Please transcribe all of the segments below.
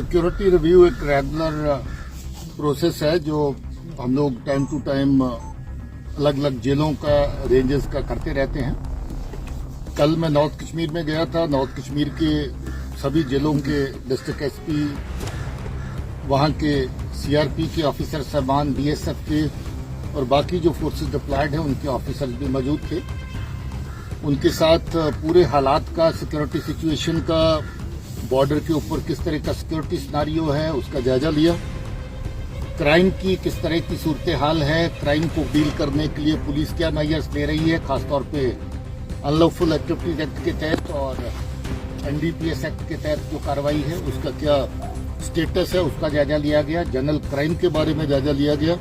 Security review एक regular process है जो हम लोग टाइम टू टाइम अलग अलग जेलों का रेंजेस का करते रहते हैं। कल मैं नॉर्थ कश्मीर में गया था। नॉर्थ कश्मीर के सभी जेलों के डिस्ट्रिक्ट एसपी, वहां के सीआरपी के ऑफिसर साहबान, बीएसएफ के और बाकी जो फोर्सेस डिप्लॉयड हैं उनके ऑफिसर्स भी मौजूद थे। उनके साथ पूरे हालात का, सिक्योरिटी सिचुएशन का, बॉर्डर के ऊपर किस तरह का सिक्योरिटी सिनारियो है उसका जायजा लिया। क्राइम की किस तरह की सूरत हाल है, क्राइम को डील करने के लिए पुलिस क्या मेजर्स ले रही है, खासतौर पे अनलॉफुल एक्टिविटीज एक्ट के तहत और एनडीपीएस एक्ट के तहत जो कार्रवाई है उसका क्या स्टेटस है उसका जायजा लिया गया। जनरल क्राइम के बारे में जायजा लिया गया।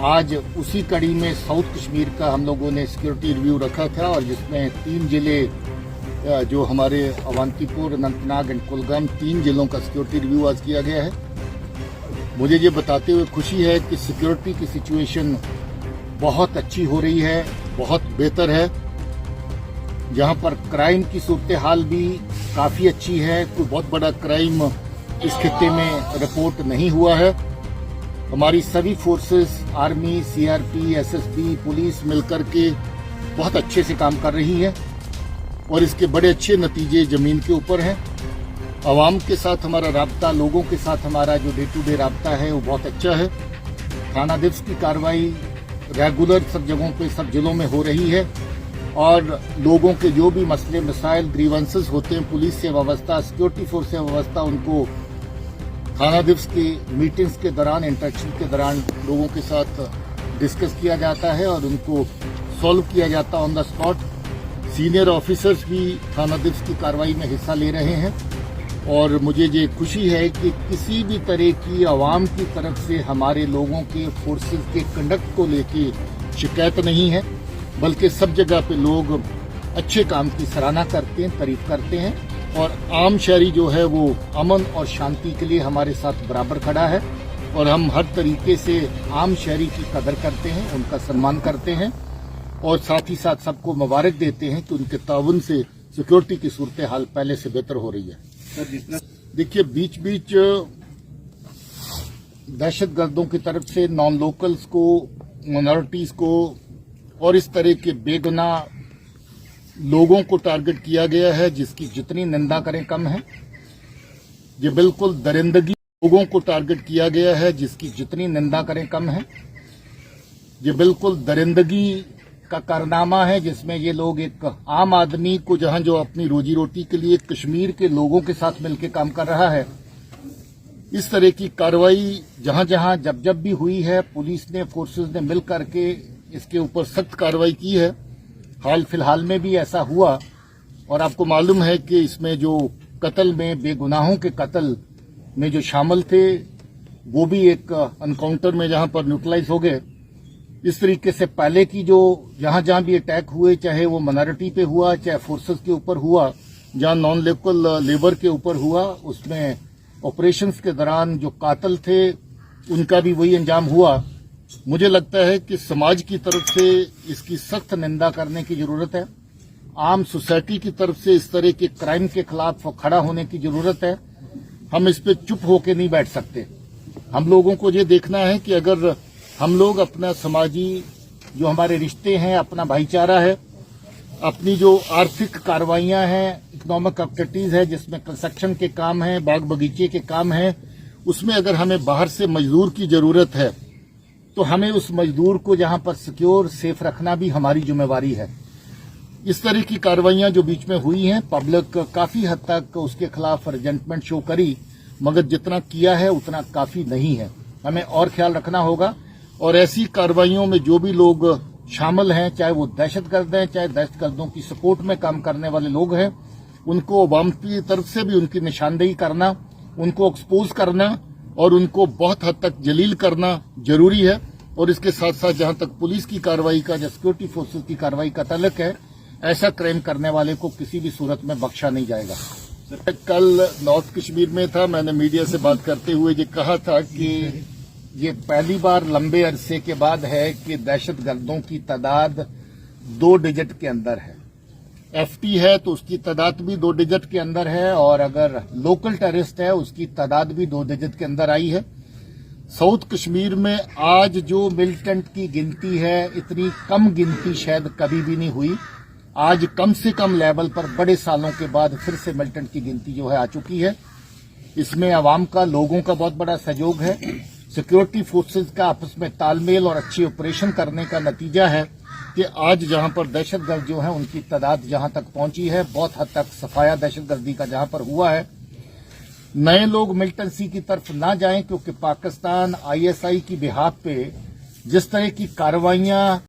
आज उसी कड़ी में साउथ कश्मीर का हम लोगों ने सिक्योरिटी रिव्यू रखा था और जिसमें 3 जिले जो हमारे अवंतीपुर, अनंतनाग एंड कुलगाम, 3 जिलों का सिक्योरिटी रिव्यू आज किया गया है। मुझे ये बताते हुए खुशी है कि सिक्योरिटी की सिचुएशन बहुत अच्छी हो रही है, बहुत बेहतर है। जहां पर क्राइम की सूरत हाल भी काफी अच्छी है, कोई बहुत बड़ा क्राइम इस खित्ते में रिपोर्ट नहीं हुआ है। हमारी सभी forces, army, CRP, SSB, police मिलकर के बहुत अच्छे से काम कर रही है और इसके बड़े अच्छे नतीजे जमीन के ऊपर हैं। आवाम के साथ हमारा राब्ता, लोगों के साथ हमारा जो डे टू डे राब्ता है वो बहुत अच्छा है। थाना दिवस की कार्रवाई रेगुलर सब जगहों पे, सब जिलों में हो रही है और लोगों के जो भी मसले मसाइल, ग्रीवेंसेस होते हैं पुलिस से वाबस्ता, सिक्योरिटी फोर्स से वाबस्ता, उनको थाना दिवस की मीटिंग्स के दौरान, इंटरेक्शन के दौरान लोगों के साथ डिस्कस किया जाता है और उनको सॉल्व किया जाता on the spot. Senior officers भी थाना दिवस की कार्रवाई में हिस्सा ले रहे हैं और मुझे ये खुशी है कि किसी भी तरह की आवाम की तरफ से हमारे लोगों के फोर्सेस के कंडक्ट को लेके शिकायत नहीं है, बल्कि सब जगह पे लोग अच्छे काम की सराहना करते हैं, तारीफ करते हैं और आम शहरी जो है वो अमन और शांति के लिए हमारे साथ बराबर खड़ा है और हम हर तरीके से आम शहरी की कदर करते हैं, उनका सम्मान करते हैं और साथ ही साथ सबको मुबारक देते हैं कि उनके ताउन से सिक्योरिटी की सूरत हाल पहले से बेहतर हो रही है। देखिए, बीच बीच दहशतगर्दों की तरफ से नॉन लोकल्स को, माइनॉरिटीज को और इस तरह के बेगुनाह लोगों को टारगेट किया गया है, जिसकी जितनी निंदा करें कम है। ये बिल्कुल दरिंदगी लोगों को टारगेट किया गया है, जिसकी जितनी निंदा करें कम है। ये बिल्कुल दरिंदगी का कारनामा है, जिसमें ये लोग एक आम आदमी को, जहां जो अपनी रोजी रोटी के लिए कश्मीर के लोगों के साथ मिलकर काम कर रहा है, इस तरह की कार्रवाई जहां जहां जब जब भी हुई है, पुलिस ने, फोर्सेस ने मिल करके इसके ऊपर सख्त कार्रवाई की है। हाल फिलहाल में भी ऐसा हुआ और आपको मालूम है कि इसमें जो कत्ल में, बेगुनाहों के कत्ल में जो शामिल थे वो भी एक एनकाउंटर में जहां पर न्यूट्रलाइज हो गए। इस तरीके से पहले की जो जहां जहां भी अटैक हुए, चाहे वो माइनॉरिटी पे हुआ, चाहे फोर्सेस के ऊपर हुआ, जहां नॉन लोकल लेबर के ऊपर हुआ, उसमें ऑपरेशंस के दौरान जो कातिल थे उनका भी वही अंजाम हुआ। मुझे लगता है कि समाज की तरफ से इसकी सख्त निंदा करने की जरूरत है। आम सोसाइटी की तरफ से इस तरह के क्राइम के खिलाफ खड़ा होने की जरूरत है। हम इस पे चुप होकर नहीं बैठ सकते। हम लोगों को ये देखना है कि अगर हम लोग अपना समाजी जो हमारे रिश्ते हैं, अपना भाईचारा है, अपनी जो आर्थिक कार्रवाइयां हैं, इकोनॉमिक एक्टिविटीज है, जिसमें कंस्ट्रक्शन के काम हैं, बाग बगीचे के काम हैं, उसमें अगर हमें बाहर से मजदूर की जरूरत है तो हमें उस मजदूर को जहां पर सिक्योर, सेफ रखना भी हमारी जिम्मेवारी है। इस तरह की कार्रवाइयां जो बीच में हुई हैं, पब्लिक काफी हद तक उसके खिलाफ रिजेंटमेंट शो करी, मगर जितना किया है उतना काफी नहीं है। हमें और ख्याल रखना होगा और ऐसी कार्रवाइयों में जो भी लोग शामिल हैं, चाहे वो दहशतगर्द हैं, चाहे दहशतगर्दों की सपोर्ट में काम करने वाले लोग हैं, उनको अवाम की तरफ से भी उनकी निशानदेही करना, उनको एक्सपोज करना और उनको बहुत हद तक जलील करना जरूरी है। और इसके साथ साथ जहां तक पुलिस की कार्रवाई का, या सिक्योरिटी फोर्सेस की कार्रवाई का ताल्लुक है, ऐसा क्राइम करने वाले को किसी भी सूरत में बख्शा नहीं जाएगा। कल नॉर्थ कश्मीर में था, मैंने मीडिया से बात करते हुए ये कहा था कि ये पहली बार लंबे अरसे के बाद है कि दहशतगर्दों की तादाद 2 डिजिट के अंदर है। एफटी है तो उसकी तादाद भी 2 डिजिट के अंदर है, और अगर लोकल टेररिस्ट है उसकी तादाद भी 2 डिजिट के अंदर आई है। साउथ कश्मीर में आज जो मिलिटेंट की गिनती है, इतनी कम गिनती शायद कभी भी नहीं हुई। आज कम से कम लेवल पर बड़े सालों के बाद फिर से मिलिटेंट की गिनती जो है आ चुकी है। इसमें आवाम का, लोगों का बहुत बड़ा सहयोग है। सिक्योरिटी फोर्सेस का आपस में तालमेल और अच्छे ऑपरेशन करने का नतीजा है कि आज जहां पर दहशतगर्द जो है उनकी तादाद जहां तक पहुंची है, बहुत हद तक सफाया दहशतगर्दी का जहां पर हुआ है। नए लोग मिलिटेंसी की तरफ ना जाएं, क्योंकि पाकिस्तान आईएसआई की बिहाफ पे जिस तरह की कार्रवाइयां